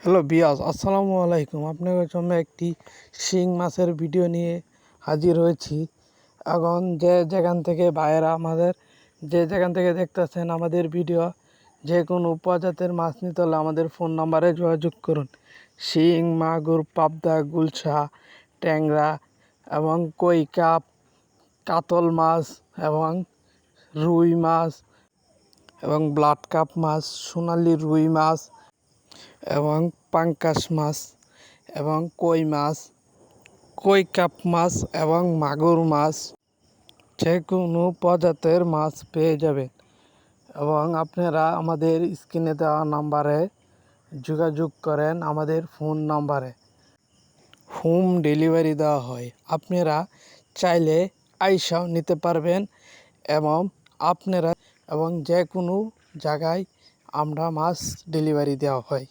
Hello বিয়াস, আসসালামু আলাইকুম। আপনাদের জন্য একটি শিং মাছের ভিডিও নিয়ে হাজির হয়েছি। এখন যেখান থেকে ভাইয়েরা যে যেখান থেকে দেখতেছেন আমাদের ভিডিও, যে কোনো উপজাতের মাছ নিতে হলে আমাদের ফোন নাম্বারে যোগাযোগ করুন। শিং, মাগুর, পাবদা, গুলশা, ট্যাংরা এবং কই কাপ, কাতল মাছ এবং রুই মাছ এবং ব্লাড কাপ মাছ, সোনালি রুই মাছ এবং পাঙ্কাশ মাছ এবং কই মাছ, কই কাপ মাছ এবং মাগুর মাছ, যে কোনো প্রজাতির মাছ পেয়ে যাবেন। এবং আপনারা আমাদের স্ক্রিনে দেওয়া নাম্বারে যোগাযোগ করেন। আমাদের ফোন নাম্বারে হোম ডেলিভারি দেওয়া হয়। আপনারা চাইলে আইসাও নিতে পারবেন এবং যে কোনো জায়গায় আমরা মাছ ডেলিভারি দেওয়া হয়।